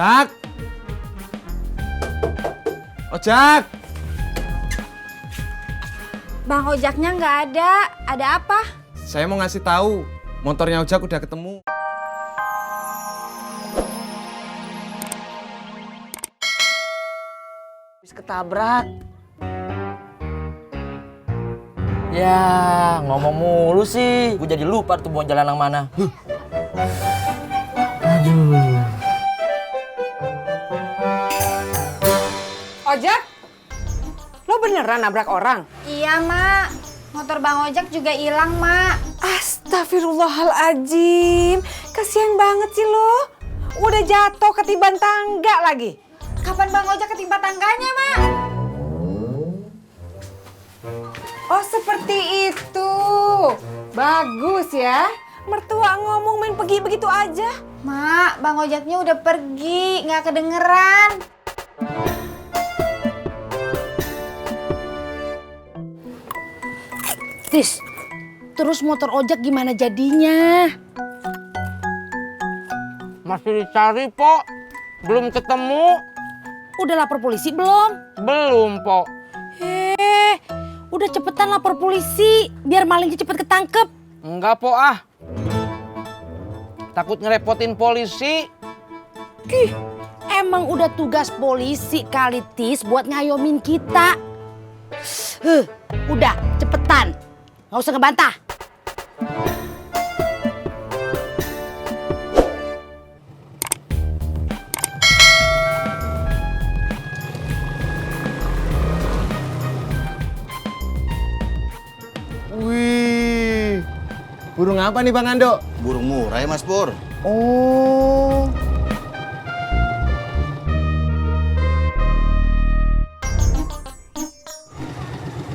Jak! Ojak! Bang Ojaknya nggak ada. Ada apa? Saya mau ngasih tahu, motornya Ojak udah ketemu. Habis ketabrak. Ya, ngomong mulu sih. Gue jadi lupa tuh mau jalan yang mana. Aduh. Ojak, lo beneran nabrak orang? Iya, Mak. Motor Bang Ojak juga hilang, Mak. Astagfirullahaladzim, kasihan banget sih lo. Udah jatuh ketiban tangga lagi. Kapan Bang Ojak ketimpa tangganya, Mak? Oh seperti itu. Bagus ya. Mertua ngomong main pergi begitu aja. Mak, Bang Ojaknya udah pergi, nggak kedengeran. Tis, terus motor ojek gimana jadinya? Masih dicari, Pok. Belum ketemu. Udah lapor polisi belum? Belum, Pok. Udah cepetan lapor polisi, biar malingnya cepet ketangkep. Enggak, Pok, ah. Takut ngerepotin polisi. Emang udah tugas polisi kali Tis buat ngayomin kita. Udah, cepetan. Nggak usah ngebantah. Wih, burung apa nih Bang Ando? Burung murai Mas Pur. Oh,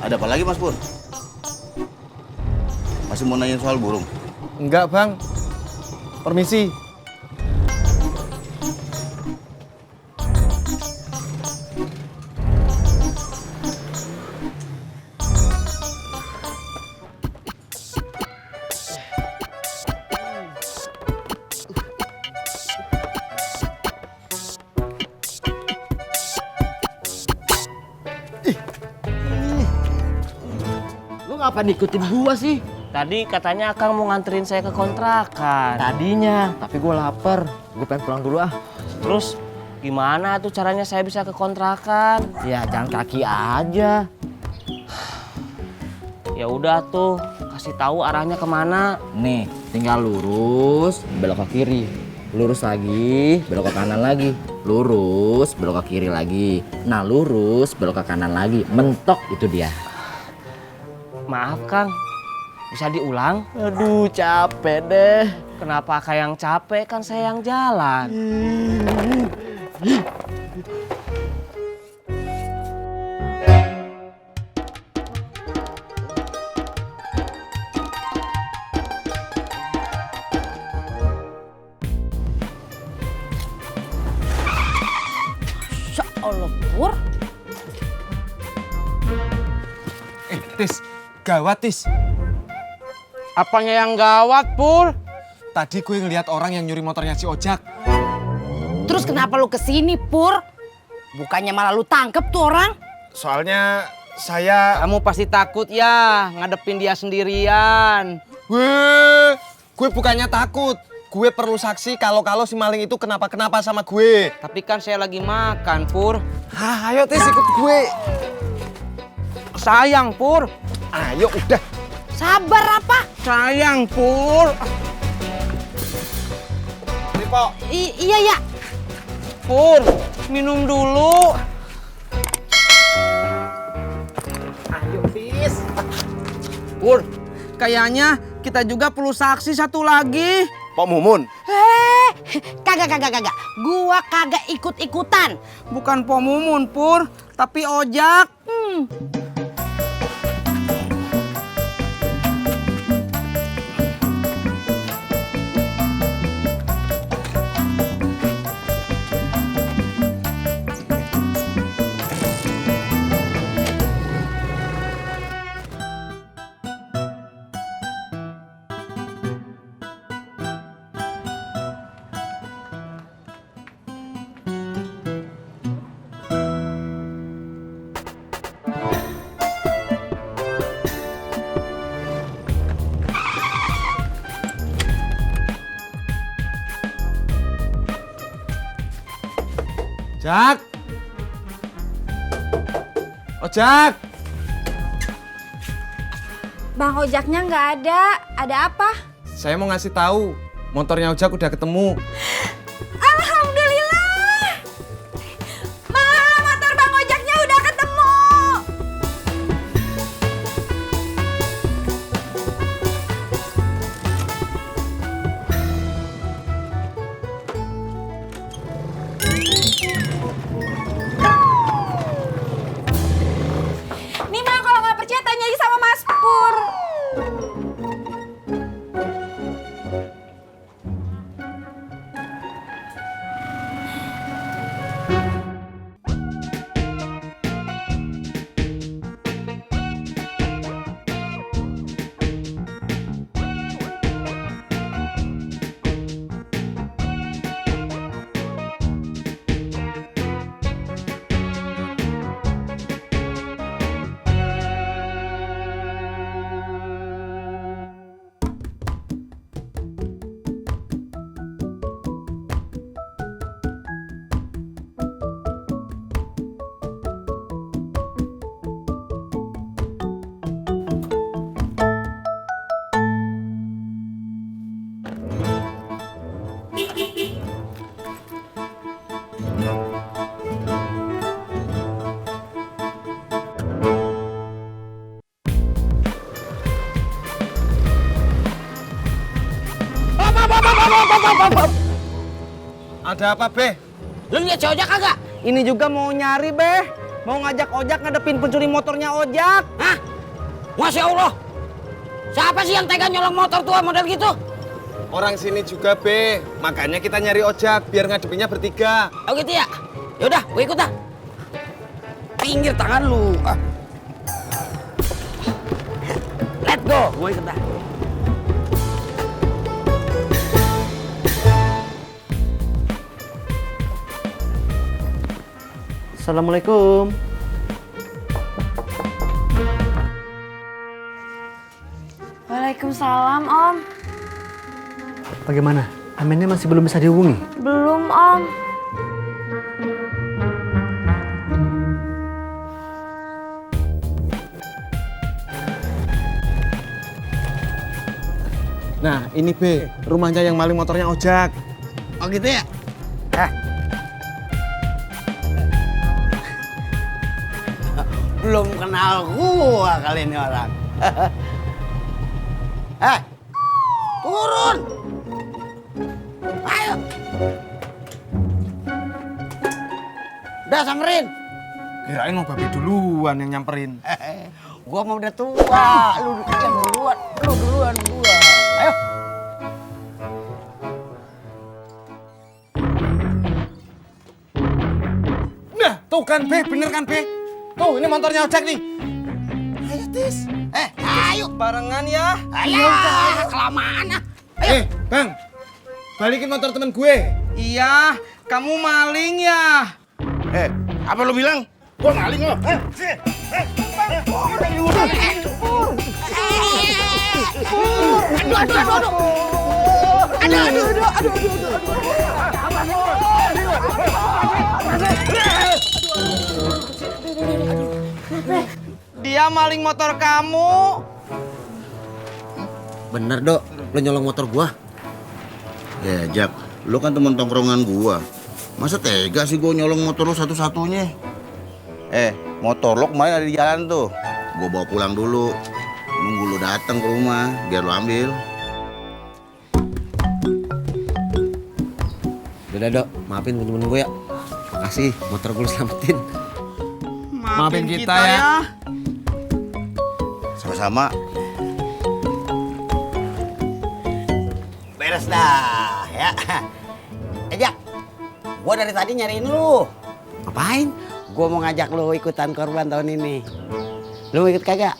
Ada apa lagi Mas Pur? Masih mau nanya soal burung? enggak Bang. Permisi. Lu ngapain ikutin gua sih? Tadi katanya Akang mau nganterin saya ke kontrakan. Tadinya, tapi gua lapar. Gua pengen pulang dulu ah. Terus gimana tuh caranya saya bisa ke kontrakan? Ya jalan kaki aja. Ya udah tuh, kasih tahu arahnya kemana. Nih, tinggal lurus, belok ke kiri. Lurus lagi, belok ke kanan lagi. Lurus, belok ke kiri lagi. Nah, lurus, belok ke kanan lagi. Mentok itu dia. Maaf Kang, bisa diulang? Aduh, capek deh. Kenapa Kang yang capek, kan saya yang jalan. Masya Allah, Pur. Tis, gawat Tis. Apanya yang gawat, Pur? Tadi gue ngeliat orang yang nyuri motornya si Ojak. Terus kenapa lu kesini, Pur? Bukannya malah lu tangkep tuh orang? Soalnya saya... Kamu pasti takut ya ngadepin dia sendirian. Gue bukannya takut. Gue perlu saksi kalau si maling itu kenapa-kenapa sama gue. Tapi kan saya lagi makan, Pur. Hah, ayo Tis ikut gue. Sayang, Pur. Ayo udah. Sabar apa? Sayang, Pur. Nih, Pok. Iya, ya. Pur, minum dulu. Ayo Tis. Pur, kayaknya kita juga perlu saksi satu lagi. Pak Mumun. Kagak. Gua kagak ikut-ikutan. Bukan Po Mumun, Pur, tapi Ojak. Jak. Ojak. Bang Ojaknya nggak ada. Ada apa? Saya mau ngasih tahu, motornya Ojak udah ketemu. Alhamdulillah. Motor Bang Ojaknya udah ketemu. Nih Mak, kalau nggak percaya tanya aja sama Mas Pur. Ada apa, Be? Lu lihat si Ojak kagak? Ini juga mau nyari, Beh. Mau ngajak Ojak ngadepin pencuri motornya Ojak. Hah? Masya Allah. Siapa sih yang tega nyolong motor tua model gitu? Orang sini juga, Be. Makanya kita nyari Ojak biar ngadepinnya bertiga. Oh gitu ya? Yaudah, gue ikut dah. Pinggir tangan lu. Let's go, gue ikut dah. Assalamualaikum. Waalaikumsalam Om. Bagaimana? Aminnya masih belum bisa dihubungi? Belum Om. Nah, ini, Be. Rumahnya yang maling motornya Ojak. Oh gitu ya? Belum kenal gua kali ini orang. Turun. Ayo. Udah samperin. Kirain mau babi duluan yang nyamperin. Gua mau udah tua, lu yang duluan, lu duluan gua. Ayo. Nah, tuh kan, Be. Bener kan, Be? Tuh, ini motornya Ojak nih. Ayo, Tis. Ayo. Barengan ya. Ayo, kelamaan ah. Ayo. Bang. Balikin motor temen gue. Iya, kamu maling ya? Apa lu bilang? Gua maling lo. Dia maling motor kamu. Bener, Dok. Lu nyolong motor gua. Ya, Jak. Lu kan temen tongkrongan gua. Masa tega sih gua nyolong motor lu satu-satunya? Motor lu kemarin ada di jalan tuh. Gua bawa pulang dulu. Nunggu lu datang ke rumah biar lu ambil. Udah, Dok. Maafin temen-temen gue ya. Makasih, motor gue selamatin. Maafin kita ya. Sama-sama. Beres dah, ya. Jak, gua dari tadi nyariin lu. Ngapain? Gua mau ngajak lu ikutan korban tahun ini. Lu mau ikut kagak?